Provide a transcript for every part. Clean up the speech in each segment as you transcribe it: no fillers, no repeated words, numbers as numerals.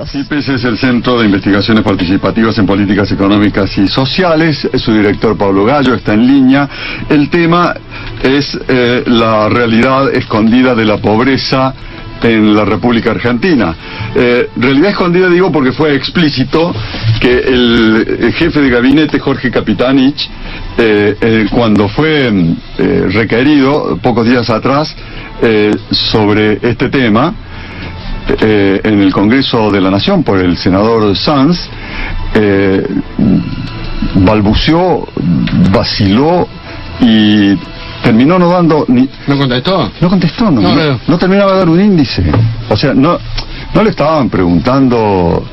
invitados. CIPES es el Centro de Investigaciones Participativas en Políticas Económicas y Sociales. Su director Pablo Gallo está en línea. El tema es la realidad escondida de la pobreza en la República Argentina. Realidad escondida digo porque fue explícito que el jefe de gabinete Jorge Capitanich, cuando fue requerido pocos días atrás sobre este tema en el Congreso de la Nación por el senador Sanz, balbuceó, vaciló y terminó no dando ni... ¿No contestó? No contestó, no terminaba de dar un índice. O sea, no le estaban preguntando...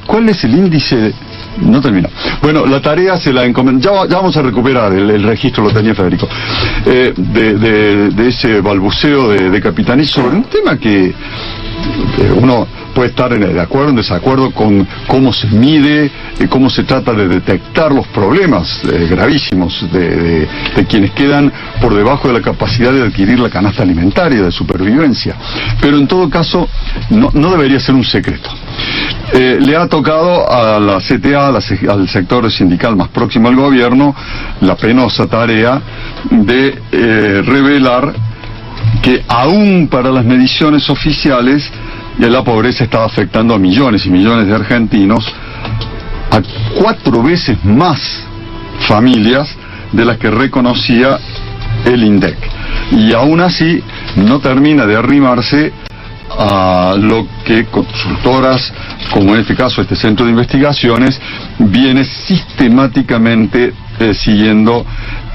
¿cuál es el índice? No terminó. Bueno, la tarea se la encomendó. Ya vamos a recuperar el registro, lo tenía Federico, de ese balbuceo de Capitanich sobre un tema que uno puede estar de acuerdo, en desacuerdo con cómo se mide, cómo se trata de detectar los problemas gravísimos de quienes quedan por debajo de la capacidad de adquirir la canasta alimentaria, de supervivencia. Pero en todo caso, no debería ser un secreto. Le ha tocado a la CTA, al sector sindical más próximo al gobierno, la penosa tarea de revelar que aún para las mediciones oficiales la pobreza estaba afectando a millones y millones de argentinos, a 4 veces más familias de las que reconocía el INDEC. Y aún así no termina de arrimarse a lo que consultoras, como en este caso este centro de investigaciones, viene sistemáticamente siguiendo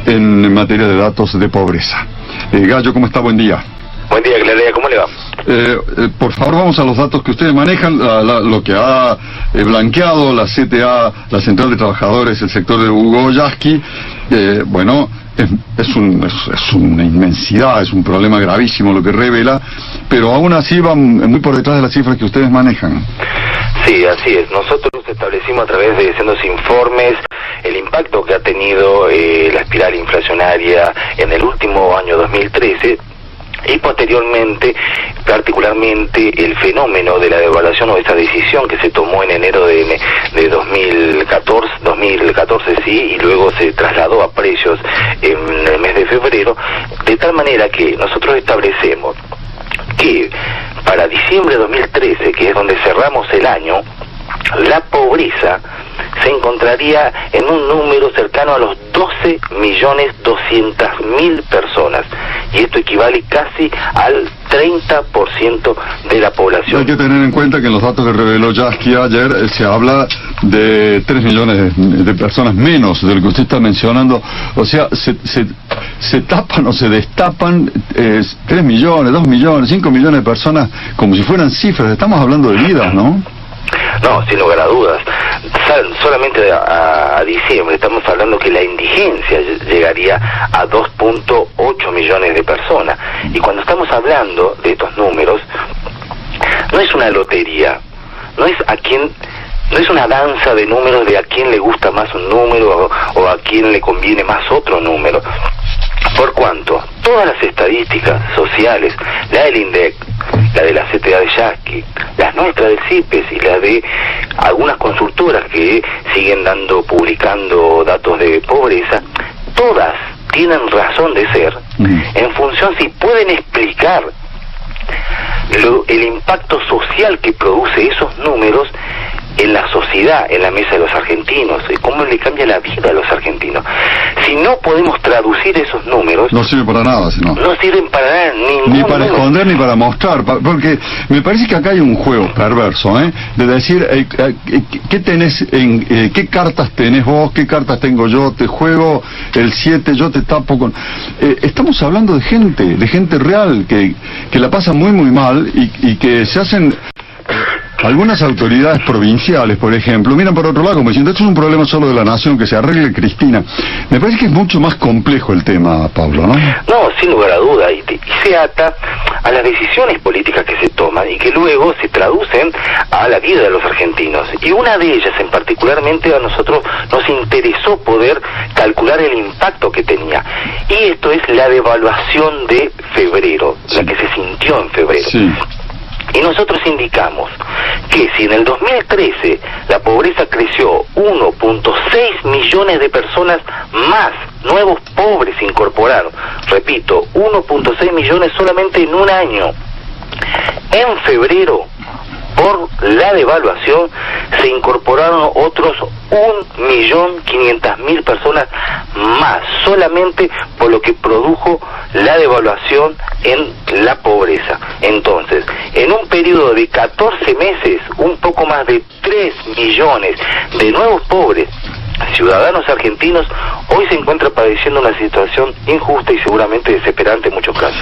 en materia de datos de pobreza. Gallo, ¿cómo está? Buen día. Buen día, Clarea, ¿cómo le va? Por favor, vamos a los datos que ustedes manejan, lo que ha blanqueado la CTA, la Central de Trabajadores, el sector de Hugo Yasky. Bueno, es una inmensidad, es un problema gravísimo lo que revela, pero aún así van muy por detrás de las cifras que ustedes manejan. Sí, así es. Nosotros establecimos a través de sendos informes el impacto que ha tenido la espiral inflacionaria en el último año 2013, y posteriormente, particularmente, el fenómeno de la devaluación o esa decisión que se tomó en enero de 2014, sí, y luego se trasladó a precios en el mes de febrero, de tal manera que nosotros establecemos que para diciembre de 2013, que es donde cerramos el año, la pobreza se encontraría en un número cercano a los 12.200.000 personas, y esto equivale casi al 30% de la población. Hay que tener en cuenta que en los datos que reveló Yasky ayer se habla de 3 millones de personas menos de lo que usted está mencionando. O sea, se tapan o se destapan 3 millones, 2 millones, 5 millones de personas como si fueran cifras. Estamos hablando de vidas, ¿no? No, sin lugar a dudas. Solamente a diciembre estamos hablando que la indigencia llegaría a 2.8 millones de personas. Y cuando estamos hablando de estos números, no es una lotería, no es una danza de números de a quién le gusta más un número o a quién le conviene más otro número. Por cuanto todas las estadísticas sociales, la del INDEC, la de la CTA de Yasky, las nuestras del CIPES y la de algunas consultoras que siguen publicando datos de pobreza, todas tienen razón de ser en función si pueden explicar el impacto social que produce esos números en la sociedad, en la mesa de los argentinos, y cómo le cambia la vida a los argentinos. Si no podemos traducir esos números, no sirve para nada, sino no sirven para nada, ni para esconder ni para mostrar, porque me parece que acá hay un juego perverso, de decir qué tenés, qué cartas tenés vos, qué cartas tengo yo, te juego el 7, yo te tapo con... estamos hablando de gente real que la pasa muy muy mal y que se hacen... Algunas autoridades provinciales, por ejemplo, miran por otro lado como diciendo, esto es un problema solo de la nación, que se arregle Cristina. Me parece que es mucho más complejo el tema, Pablo, ¿no? No, sin lugar a duda, y se ata a las decisiones políticas que se toman y que luego se traducen a la vida de los argentinos. Y una de ellas, en particularmente, a nosotros nos interesó poder calcular el impacto que tenía. Y esto es la devaluación de febrero, sí, la que se sintió en febrero. Sí. Y nosotros indicamos que si en el 2013 la pobreza creció 1.6 millones de personas más, nuevos pobres se incorporaron, repito, 1.6 millones solamente en un año, en febrero, por la devaluación, se incorporaron otros 1.500.000 personas más, solamente por lo que produjo la devaluación en la pobreza. Entonces, en un periodo de 14 meses, un poco más de 3 millones de nuevos pobres ciudadanos argentinos hoy se encuentran padeciendo una situación injusta y seguramente desesperante en muchos casos.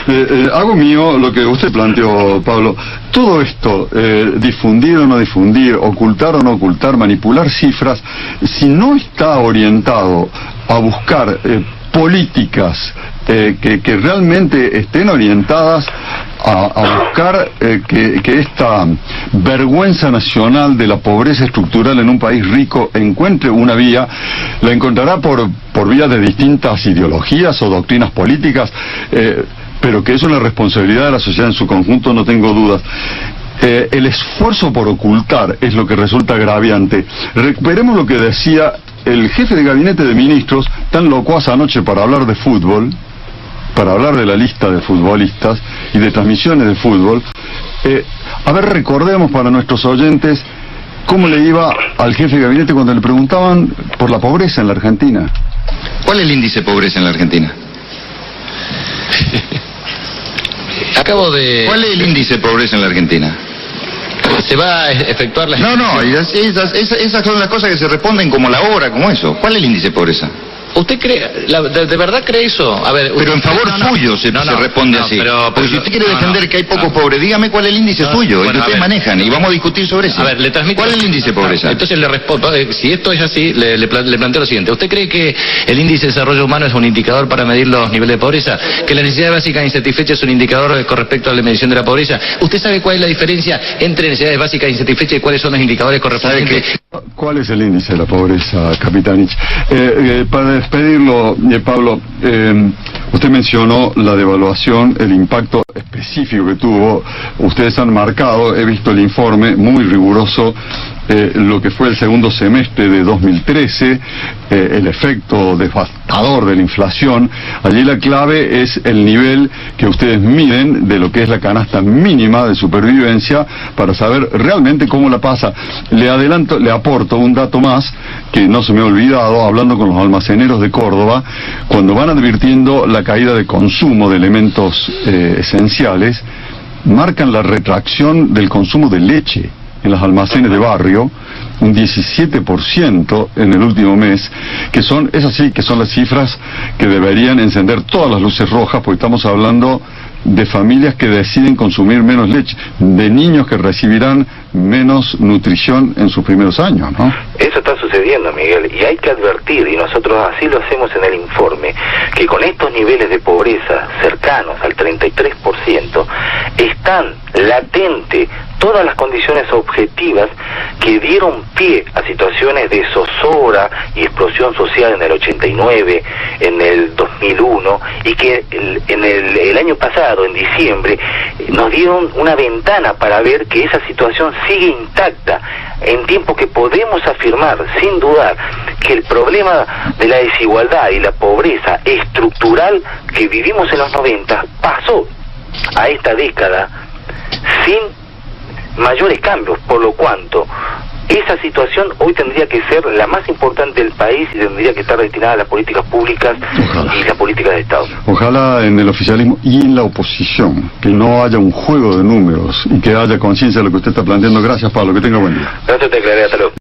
Hago mío lo que usted planteó, Pablo. Todo esto, difundir o no difundir, ocultar o no ocultar, manipular cifras, si no está orientado a buscar políticas que realmente estén orientadas a buscar que esta vergüenza nacional de la pobreza estructural en un país rico encuentre una vía, la encontrará por vía de distintas ideologías o doctrinas políticas, pero que es una responsabilidad de la sociedad en su conjunto, no tengo dudas. El esfuerzo por ocultar es lo que resulta agraviante. Recuperemos lo que decía el jefe de gabinete de ministros, tan locuaz anoche para hablar de fútbol, para hablar de la lista de futbolistas y de transmisiones de fútbol. A ver, recordemos para nuestros oyentes cómo le iba al jefe de gabinete cuando le preguntaban por la pobreza en la Argentina. ¿Cuál es el índice de pobreza en la Argentina? ¿Cuál es el índice de pobreza en la Argentina? Se va a efectuar la... No, esas son las cosas que se responden como la hora, como eso. ¿Cuál es el índice de pobreza? ¿Usted cree, de verdad cree eso? A ver, pero en favor suyo se responde así. Porque si usted quiere defender que hay pocos pobres, dígame cuál es el índice suyo, el que ustedes manejan, y vamos a discutir sobre eso. A ver, le transmito... ¿Cuál es el índice de pobreza? Entonces le respondo, si esto es así, le planteo lo siguiente. ¿Usted cree que el índice de desarrollo humano es un indicador para medir los niveles de pobreza? ¿Que la necesidad básica insatisfecha es un indicador con respecto a la medición de la pobreza? ¿Usted sabe cuál es la diferencia entre necesidades básicas insatisfechas y cuáles son los indicadores correspondientes? ¿Cuál es el índice de la pobreza, Capitanich? Para despedirlo, Pablo, usted mencionó la devaluación, el impacto específico que tuvo. Ustedes han marcado, he visto el informe muy riguroso, lo que fue el segundo semestre de 2013, el efecto devastador de la inflación. Allí la clave es el nivel que ustedes miden de lo que es la canasta mínima de supervivencia para saber realmente cómo la pasa. Le aporto un dato más que no se me ha olvidado, hablando con los almaceneros de Córdoba, cuando van advirtiendo la caída de consumo de elementos esenciales, marcan la retracción del consumo de leche en los almacenes de barrio, un 17% en el último mes, que son, es así, que son las cifras que deberían encender todas las luces rojas, porque estamos hablando de familias que deciden consumir menos leche, de niños que recibirán menos nutrición en sus primeros años, ¿no? Eso está sucediendo, Miguel, y hay que advertir, y nosotros así lo hacemos en el informe, que con estos niveles de pobreza cercanos al 33%, están latentes todas las condiciones objetivas que dieron pie a situaciones de zozobra y explosión social en el 89, en el 2001, y que en el año pasado, en diciembre, nos dieron una ventana para ver que esa situación sigue intacta, en tiempo que podemos afirmar, sin dudar, que el problema de la desigualdad y la pobreza estructural que vivimos en los 90 pasó a esta década sin mayores cambios, por lo cuanto esa situación hoy tendría que ser la más importante del país y tendría que estar destinada a las políticas públicas. Ojalá. Y las políticas de Estado. Ojalá en el oficialismo y en la oposición que no haya un juego de números y que haya conciencia de lo que usted está planteando. Gracias, Pablo, que tenga buen día. Gracias, te aclaré, hasta luego.